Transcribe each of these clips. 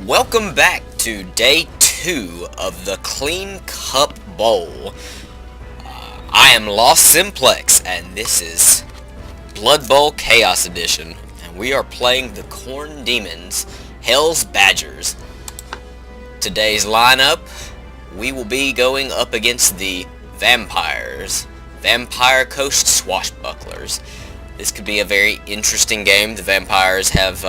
Welcome back to day 2 of the Clean Cup Bowl. I am lostsemplex, and this is Blood Bowl Chaos Edition, and we are playing the Khorne Demons, Hell's Badgers. Today's lineup, we will be going up against the Vampires, Vampire Coast Swashbucklers. This could be a very interesting game. The Vampires have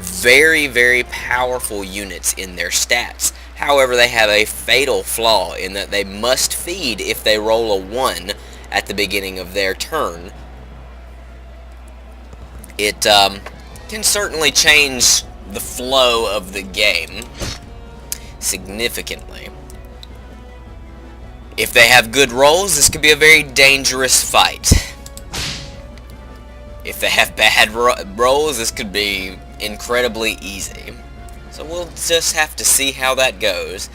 very powerful units in their stats. However, they have a fatal flaw in that they must feed if they roll a 1 at the beginning of their turn. It can certainly change the flow of the game significantly. If they have good rolls, this could be a very dangerous fight. If they have bad rolls, this could be incredibly easy. So we'll just have to see how that goes.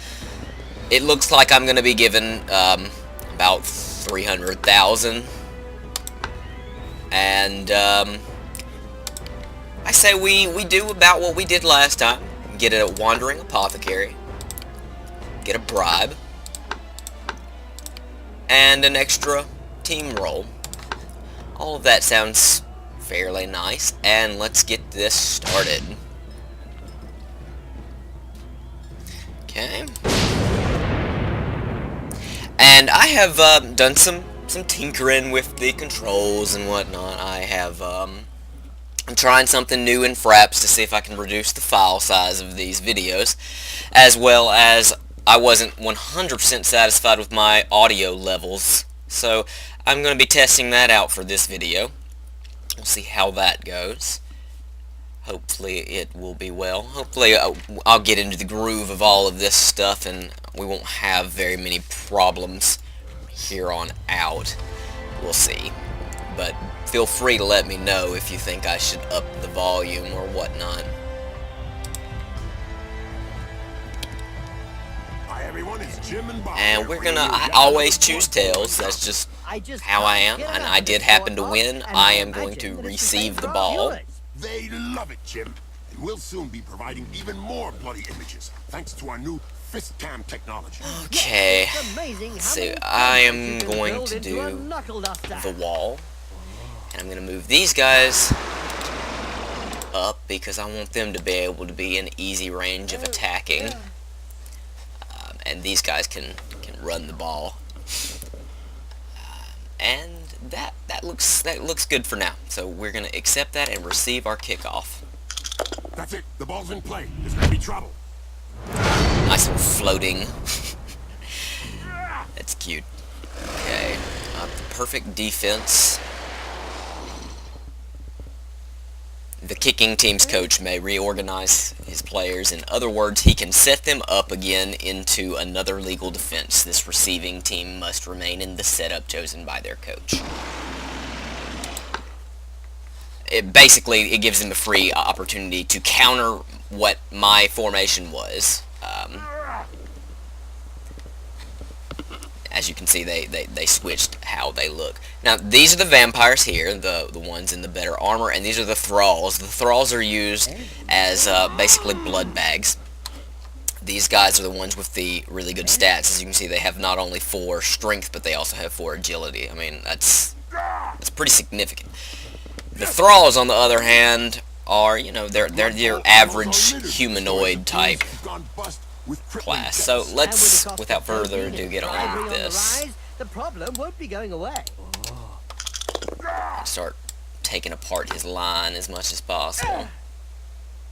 It looks like I'm going to be given about 300,000. And I say we do about what we did last time. Get a wandering apothecary. Get a bribe. And an extra team roll. All of that sounds fairly nice, and let's get this started. Okay. And I have done some tinkering with the controls and whatnot. I'm trying something new in Fraps to see if I can reduce the file size of these videos, as well as I wasn't 100% satisfied with my audio levels, so I'm going to be testing that out for this video. We'll see how that goes. Hopefully it will be well. Hopefully I'll get into the groove of all of this stuff and we won't have very many problems here on out. We'll see. But feel free to let me know if you think I should up the volume or whatnot. Hi everyone, it's Jim and Bob. And I always choose tails. That's just how I am, and I did happen to win. I am going to receive the ball. They love it, Jim. And we'll soon be providing even more bloody images, thanks to our new fist cam technology. Okay, so I am going to do the wall, and I'm going to move these guys up because I want them to be able to be in easy range of attacking, and these guys can run the ball. And that looks good for now. So we're gonna accept that and receive our kickoff. That's it. The ball's in play. There's gonna be trouble. Nice little floating. That's cute. Okay, perfect defense. The kicking team's coach may reorganize his players. In other words, he can set them up again into another legal defense. This receiving team must remain in the setup chosen by their coach. It gives them a free opportunity to counter what my formation was. As you can see, they switched how they look. Now, these are the vampires here, the ones in the better armor, and these are the thralls. The thralls are used as basically blood bags. These guys are the ones with the really good stats. As you can see, they have not only 4 strength, but they also have 4 agility. I mean, that's pretty significant. The thralls, on the other hand, are, they're your average humanoid type class. So let's, without further ado, get on with this. The problem won't be going away. Start taking apart his line as much as possible.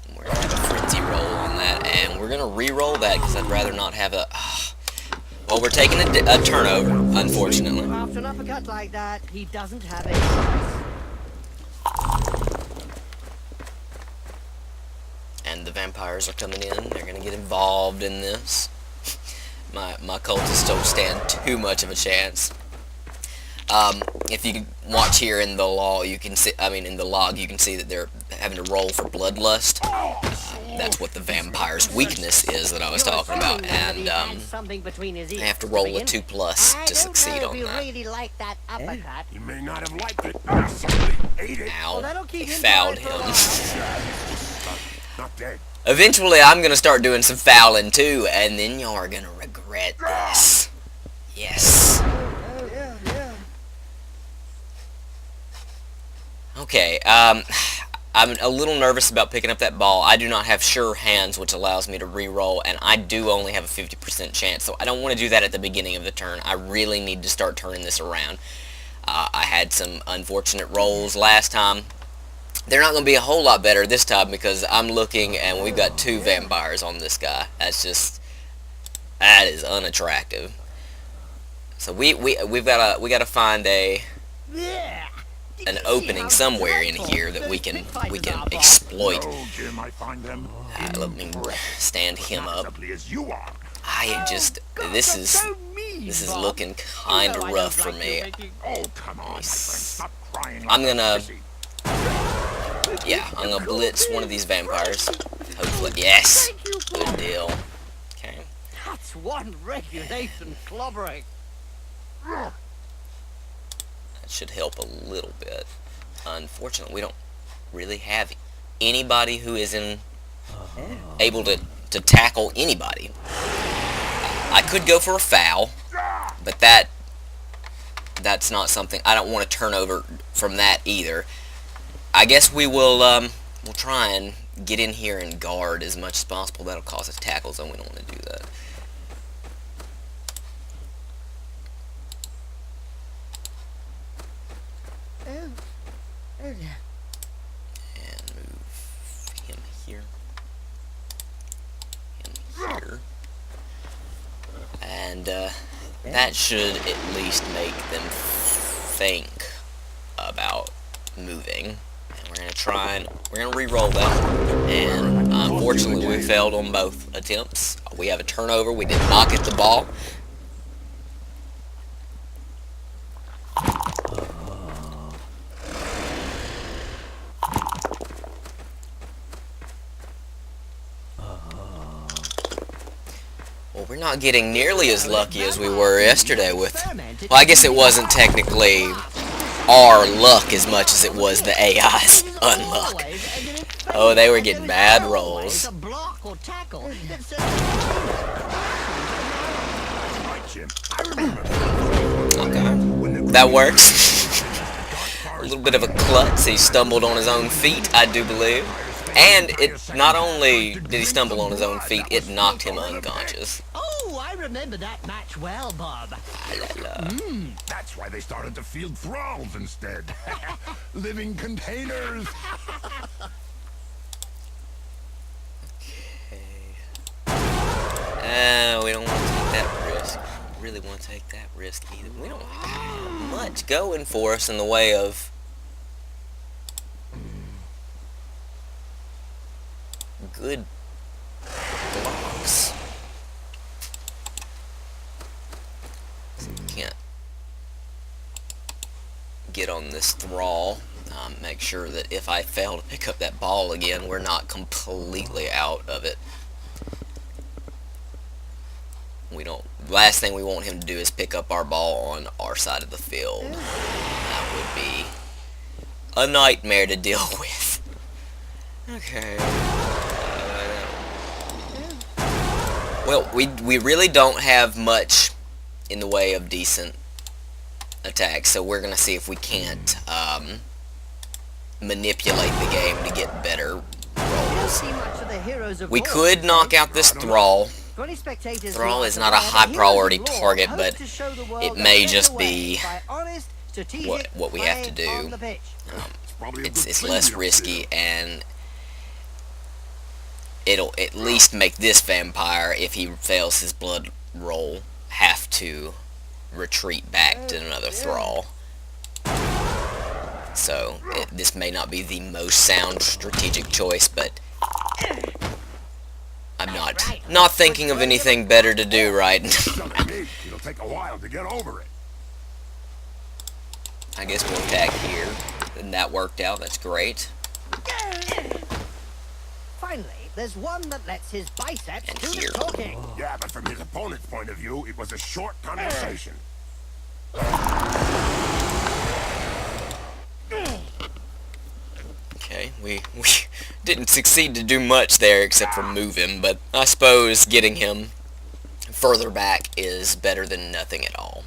And we're gonna have a frenzy roll on that, and we're gonna re-roll that because I'd rather not have a. Well, we're taking a turnover, unfortunately. After an uppercut like that, he doesn't have any choice. And the vampires are coming in. They're going to get involved in this. My cultists don't stand too much of a chance. If you watch here in the law, you can see. In the log, you can see that they're having to roll for bloodlust. That's what the vampire's weakness is that I was talking about, and they have to roll a 2+ to succeed on that. He may not have liked it, but he certainly ate it. Ow! They fouled him. not dead. Eventually, I'm gonna start doing some fouling too, and then y'all are gonna regret this. Yes. Okay, I'm a little nervous about picking up that ball. I do not have sure hands, which allows me to re-roll, and I do only have a 50% chance, so I don't want to do that at the beginning of the turn. I really need to start turning this around. I had some unfortunate rolls last time. They're not going to be a whole lot better this time because I'm looking and we've got 2 vampires on this guy. That is unattractive. So we've got to find an opening somewhere in here that we can exploit. No, Jim, I find them Let me stand him up. ugly as you are. This is looking kind of rough for me. Oh, come on, my friend. Stop crying. I'm like a gonna sissy. I'm gonna blitz one of these vampires. Hopefully, yes. Good deal. Okay. That's one regulation clobbering. That should help a little bit. Unfortunately, we don't really have anybody who is able to tackle anybody. I could go for a foul, but that's not something I don't want to turn over from that either. I guess we'll try and get in here and guard as much as possible. That'll cause us tackles, and we don't want to do that. And move him here. Him here. And that should at least make them think about moving. And we're gonna re-roll that. And unfortunately we failed on both attempts. We have a turnover. We did not get the ball. Well, we're not getting nearly as lucky as we were yesterday with... Well, I guess it wasn't technically our luck as much as it was the AI's unluck. Oh, they were getting bad rolls. Right, Jim. I remember Okay. That works. A little bit of a klutz. He stumbled on his own feet, I do believe. And it not only did he stumble on his own feet, it knocked him unconscious. Oh, I remember that match well, Bob. That's why they started to field thralls instead. Living containers. We don't want to take that risk. Really want to take that risk either. We don't have much going for us in the way of good blocks. So we can't get on this thrall. Make sure that if I fail to pick up that ball again, we're not completely out of it. We don't. Last thing we want him to do is pick up our ball on our side of the field. That would be a nightmare to deal with. Okay. Well, we really don't have much in the way of decent attacks, so we're gonna see if we can't manipulate the game to get better rolls. We could knock out this thrall. Thrall is not a high priority target, but it may just be what we have to do. It's less risky, and it'll at least make this vampire, if he fails his blood roll, have to retreat back to another thrall. So this may not be the most sound strategic choice, but I'm not thinking of anything better to do right now. It'll take a while to get over it. I guess we'll attack here. And that worked out. That's great. Finally, there's one that lets his biceps And do here. the talking. Yeah, but from his opponent's point of view, it was a short conversation. Okay, Okay, we didn't succeed to do much there except for move him, but I suppose getting him further back is better than nothing at all.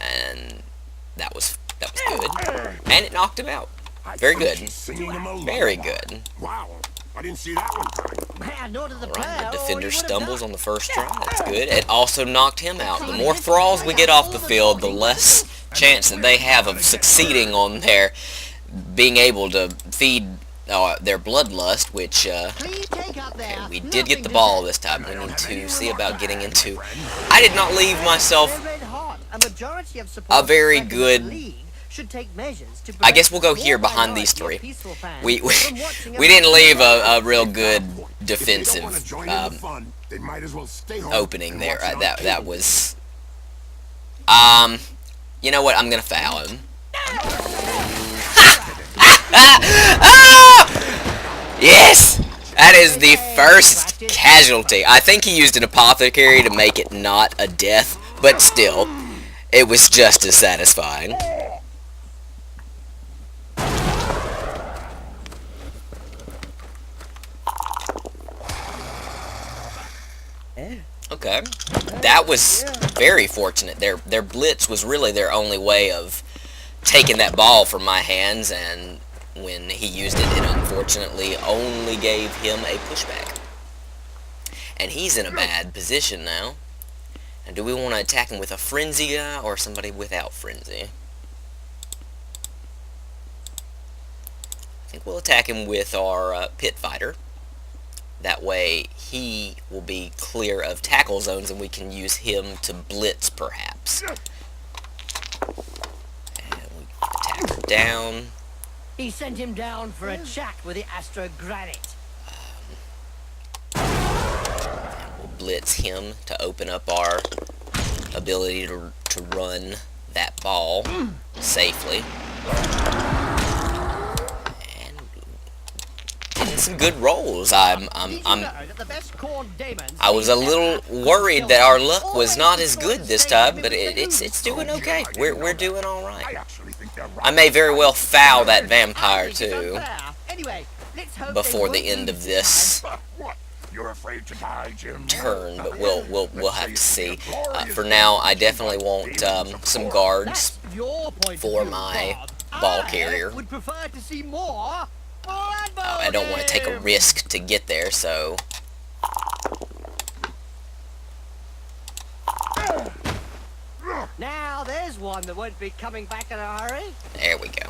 And that was good. And it knocked him out. Very good. Very good. Wow, I didn't see that one coming. Man, nor did the Alright, player, the or defender he would've stumbles done. on the first try. That's good. It also knocked him out. The more thralls we get off the field, the less chance that they have of succeeding on their being able to feed their bloodlust, which, Please take up there. okay, we did get the ball this time. We need to see about getting into... I did not leave myself They're red hot. A majority of a supporters very reckon good... the league should take measures to I guess we'll go prevent here more behind these minority three. of peaceful fans We from watching we a didn't leave football a real good If they don't want to defensive join in the fun, they might as well stay home opening and there. watch it on That cable. was... you know what? I'm gonna foul him. Yes! That is the first casualty. I think he used an apothecary to make it not a death, but still, it was just as satisfying. Okay, that was very fortunate. Their blitz was really their only way of taking that ball from my hands, and when he used it, it unfortunately only gave him a pushback. And he's in a bad position now. And do we want to attack him with a frenzy guy or somebody without frenzy? I think we'll attack him with our pit fighter. That way he will be clear of tackle zones and we can use him to blitz perhaps. And we attack her down. He sent him down for a chat with the Astro Granite. And we'll blitz him to open up our ability to run that ball safely. And getting some good rolls. I was a little worried that our luck was not as good this time, but it's doing okay. We're doing all right. I actually think they're right. I may very well foul that vampire too Anyway, let's hope before they the won't end lose of this this What? You're afraid to die, Jim? turn, but we'll have to see. For now, I definitely want some guards time. Your point for of view, my Bob. ball I carrier. would prefer to see more blood I don't want to take a voting. risk to get there, so Now there's one that won't be coming back in a hurry. there we go.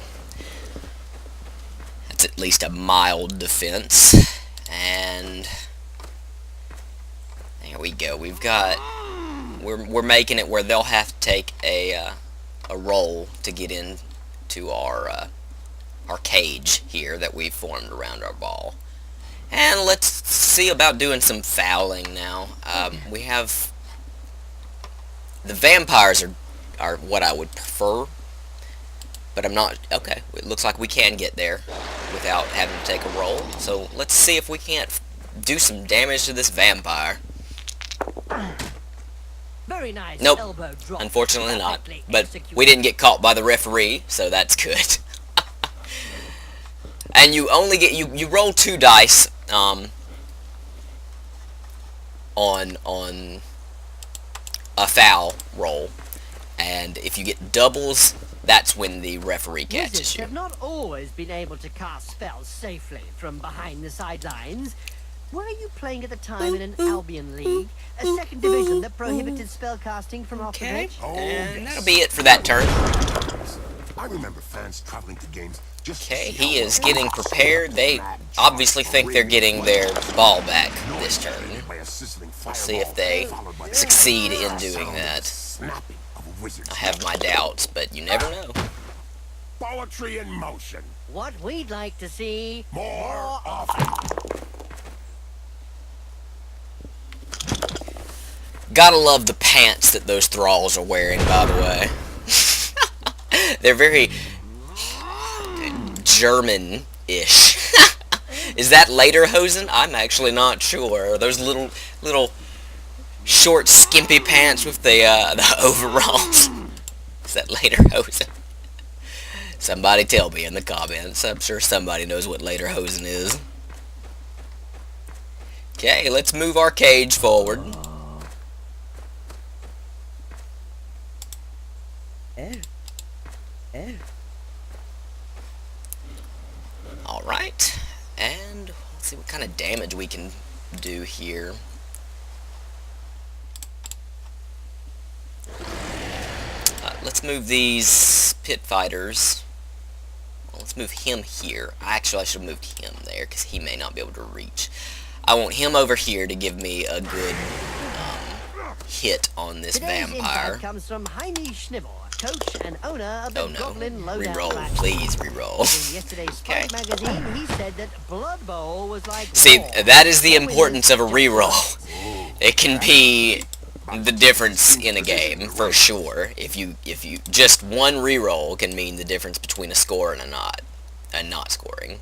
That's at least a mild defense, and there we go. We've got we're making it where they'll have to take a roll to get into our cage here that we've formed around our ball. And let's see about doing some fouling now. We have the vampires are what I would prefer, but I'm not. Okay, it looks like we can get there without having to take a roll. So let's see if we can't do some damage to this vampire. Very nice. Nope. Elbow drop. Unfortunately not. Perfectly But executed. we didn't get caught by the referee, so that's good. And you only get you roll 2 dice on a foul roll, and if you get doubles, that's when the referee Wizards catches you. have not always been able to cast spells safely from behind the sidelines. Were you playing at the time in an Albion League, a second division that prohibited spellcasting from off the Okay, bench? and that'll be it for that turn. I remember fans traveling to games just to Okay, see he how is well getting prepared. They obviously think they're getting their ball back this turn. by a sizzling Let's see if fireball, they followed by the succeed in sound doing of that. snapping of a wizard's I have my doubts, but you never know. poetry in motion. What we'd like to see More often. Gotta love the pants that those thralls are wearing, by the way. They're very German-ish. Is that lederhosen? I'm actually not sure. Are those little short, skimpy pants with the overalls. Is that lederhosen? Somebody tell me in the comments. I'm sure somebody knows what lederhosen is. Okay, let's move our cage forward. Alright, and let's see what kind of damage we can do here. Let's move these pit fighters. Well, let's move him here. Actually, I should have moved him there because he may not be able to reach. I want him over here to give me a good hit on this vampire. Comes from Heine Schnibbel, coach and owner of the Goblin Lowdown. Reroll, please reroll. In yesterday's Spike magazine, he said that Blood Bowl was like. See, that is the importance of a reroll. It can be the difference in a game for sure. If you just one reroll can mean the difference between a score and not scoring.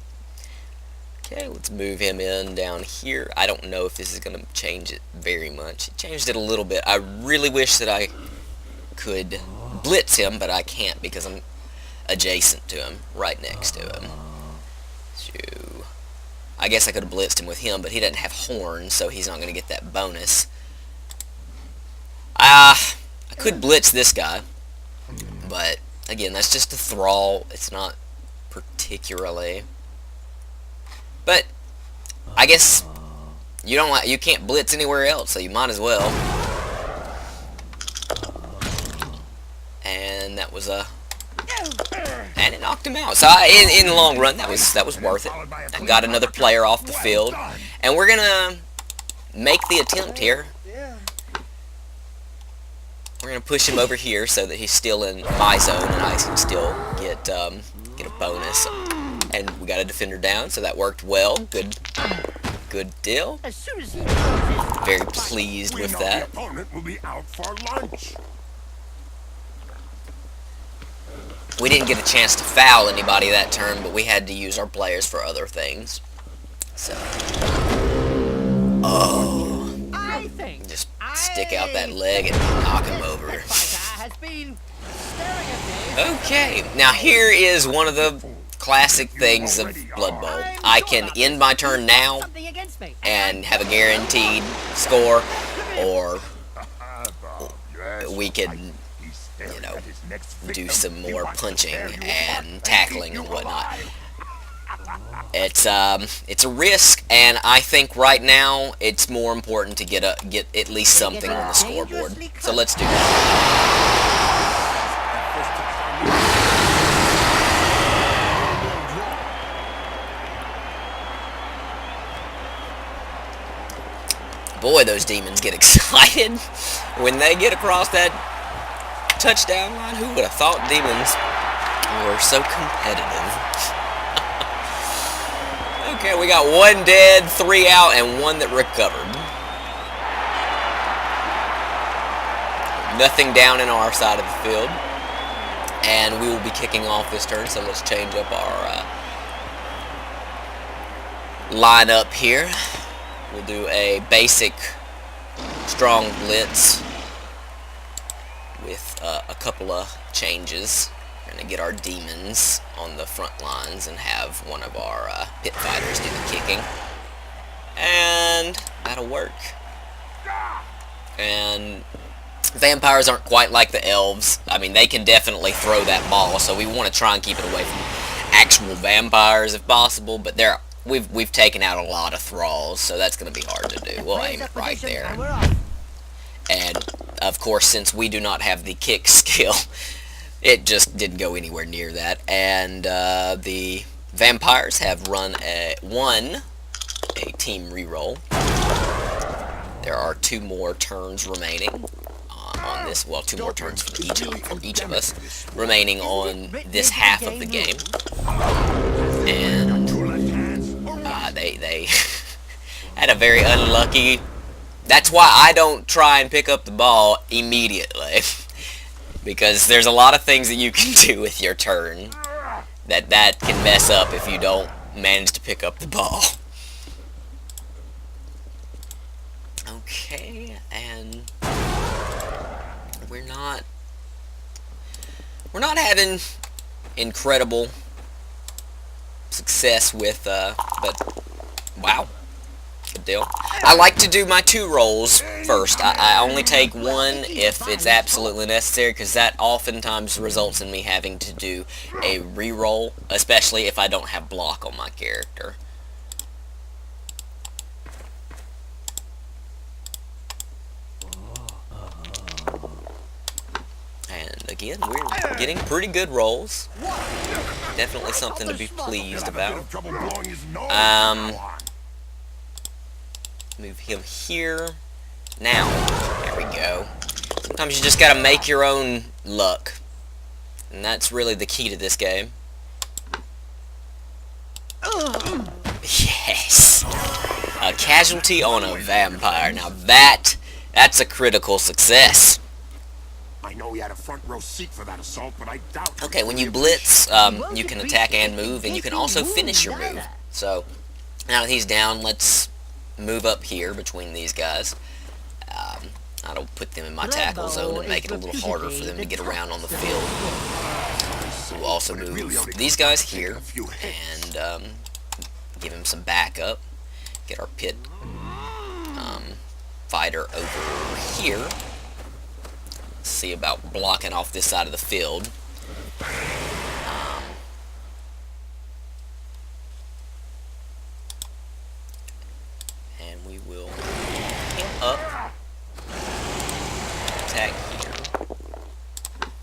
Okay, let's move him in down here. I don't know if this is going to change it very much. It changed it a little bit. I really wish that I could blitz him, but I can't because I'm adjacent to him, right next to him. So, I guess I could have blitzed him with him, but he doesn't have horns, so he's not going to get that bonus. I could blitz this guy, but again, that's just a thrall. It's not particularly. But I guess you can't blitz anywhere else, so you might as well. And that was and it knocked him out. So in the long run, that was worth it. I got another player off the field, and we're gonna make the attempt here. We're gonna push him over here so that he's still in my zone, and I can still get a bonus. And we got a defender down, so that worked well. Good deal. Very pleased with that. The opponent will be out for lunch. We didn't get a chance to foul anybody that turn, but we had to use our players for other things. So, just stick out that leg and knock him over. Okay, now here is one of the classic things of Blood Bowl. I can end my turn now and have a guaranteed score, or we can, do some more punching and tackling and whatnot. It's a risk, and I think right now it's more important to get at least something on the scoreboard. So let's do that. Boy, those demons get excited when they get across that touchdown line. Who would have thought demons were so competitive? Okay, we got 1 dead, 3 out, and 1 that recovered. Nothing down in our side of the field. And we will be kicking off this turn, so let's change up our lineup here. We'll do a basic strong blitz with a couple of changes. We're going to get our demons on the front lines and have one of our pit fighters do the kicking. And that'll work. And vampires aren't quite like the elves. I mean, they can definitely throw that ball, so we want to try and keep it away from actual vampires if possible, but we've taken out a lot of thralls, so that's going to be hard to do. We'll aim it right there. And, of course, since we do not have the kick skill, it just didn't go anywhere near that. And the vampires have run a team reroll. There are 2 more turns remaining on this. Well, 2 more turns for each of us remaining on this half of the game. And they had a very unlucky. That's why I don't try and pick up the ball immediately, because there's a lot of things that you can do with your turn that can mess up if you don't manage to pick up the ball. Okay, and we're not having incredible success with, but wow, good deal. I like to do my 2 rolls first. I only take 1 if it's absolutely necessary, because that oftentimes results in me having to do a re-roll, especially if I don't have block on my character. And again, we're getting pretty good rolls. Definitely something to be pleased about. Move him here. Now, there we go. Sometimes you just gotta make your own luck. And that's really the key to this game. Yes! A casualty on a vampire. Now that's a critical success. I know he had a front row seat for that assault, but I doubt. Okay, when you blitz, you can attack and move, and you can also finish your move. So, now that he's down, let's move up here between these guys. I'll put them in my tackle zone and make it a little harder for them to get around on the field. We'll also move these guys here and give him some backup. Get our pit fighter over here. See about blocking off this side of the field. And we will him up. Attack here.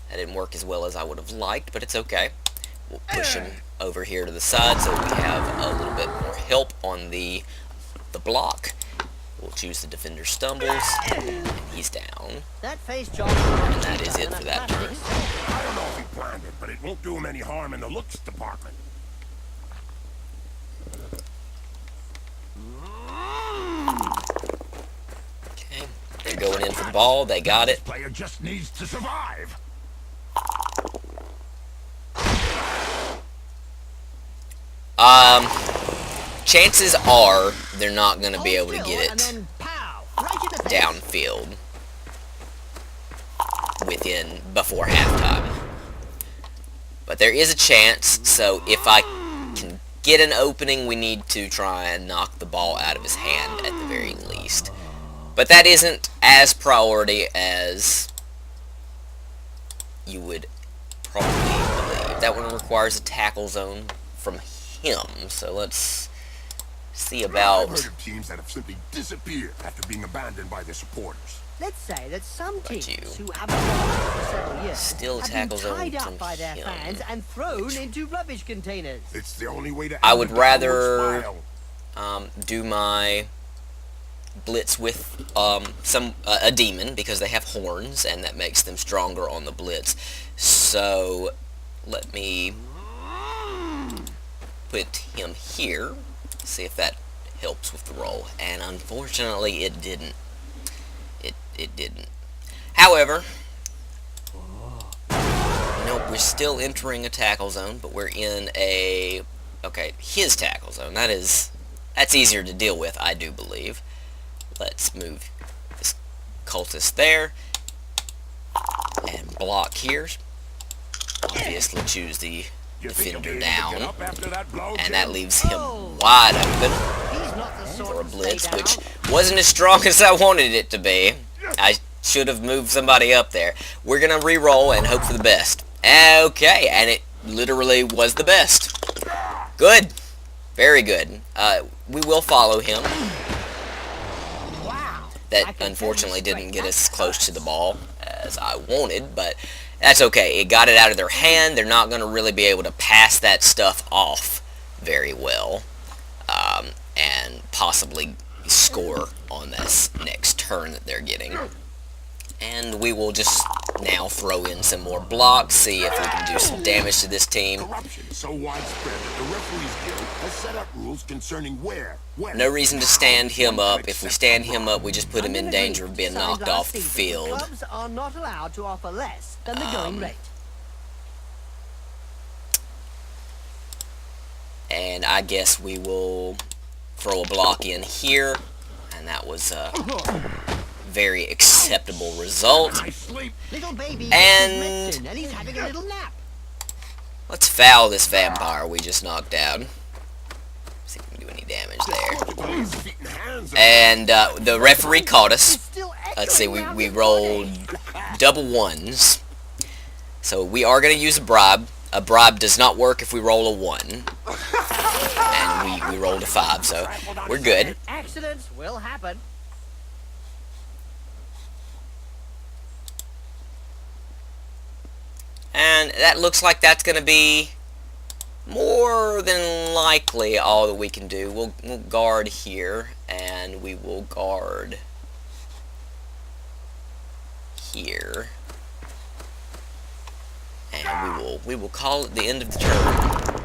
That didn't work as well as I would have liked, but it's okay. We'll push him over here to the side so we have a little bit more help on the block. We'll choose the defender stumbles, and he's down. That face job. And that is it for that turn. I don't know if he planned it, but it won't do him any harm in the looks department. Okay, they're going in for the ball. They got it. Player just needs to survive. Chances are they're not going to be able to get it downfield before halftime. But there is a chance, so if I can get an opening, we need to try and knock the ball out of his hand at the very least. But that isn't as priority as you would probably believe. That one requires a tackle zone from him, so let's see about... I've heard of teams that have simply disappeared after being abandoned by their supporters. Let's say that some teams you. who haven't won for several years Still have tackle been zone tied from up by their him. fans and thrown into rubbish containers. It's the only way to. I would end the downward rather spiral. do my blitz with a demon, because they have horns and that makes them stronger on the blitz. So let me put him here, see if that helps with the roll, and unfortunately it didn't. It didn't. However, nope, we're still entering a tackle zone, but we're in his tackle zone. That's easier to deal with, I do believe. Let's move this cultist there and block here. Obviously choose the defender down, and that leaves him wide open for a blitz, which wasn't as strong as I wanted it to be. I should have moved somebody up there. We're gonna re-roll and hope for the best. Okay, and it literally was the best. Good. Very good. We will follow him. That unfortunately didn't get as close to the ball as I wanted, but that's okay. It got it out of their hand. They're not going to really be able to pass that stuff off very well, and possibly score on this next turn that they're getting. And we will just now throw in some more blocks, see if we can do some damage to this team. Corruption is so widespread that the referees guild has set up rules concerning when, No reason to stand him up. If we stand him up, we just put him in danger of being knocked off the field. Clubs are not allowed to offer less than the going rate. And I guess we will throw a block in here. and that was a very acceptable result. I sleep. Little baby And- gets his medicine, and he's having a little nap. Let's foul this vampire we just knocked down. See if we can do any damage there. His feet and hands are And the referee caught us. It's still Let's see, echoing around we his rolled body. double ones. So we are going to use a bribe. A bribe does not work if we roll a 1. And we rolled a 5, so we're good. Accidents will happen. And that looks like that's going to be more than likely all that we can do. We'll guard here, and we will guard here. And we will call it the end of the turn.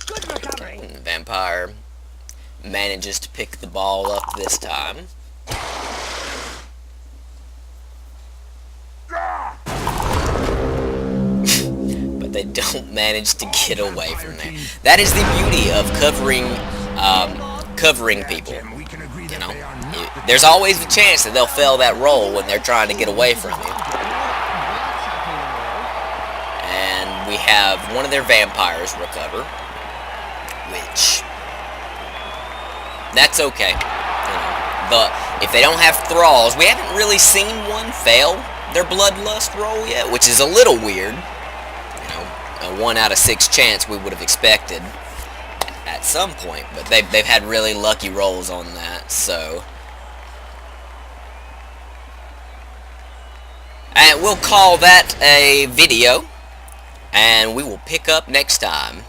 Good recovery. And the vampire manages to pick the ball up this time. But they don't manage to get away from there. That is the beauty of covering people. Jim, we can agree You that know, they are not there's always the chance that they'll fail that roll when they're trying to get away from you. And we have one of their vampires recover, which that's okay. You know, but if they don't have thralls, we haven't really seen one fail their bloodlust roll yet, which is a little weird. You know, a 1 out of 6 chance we would have expected at some point, but they've had really lucky rolls on that, so. And we'll call that a video, and we will pick up next time.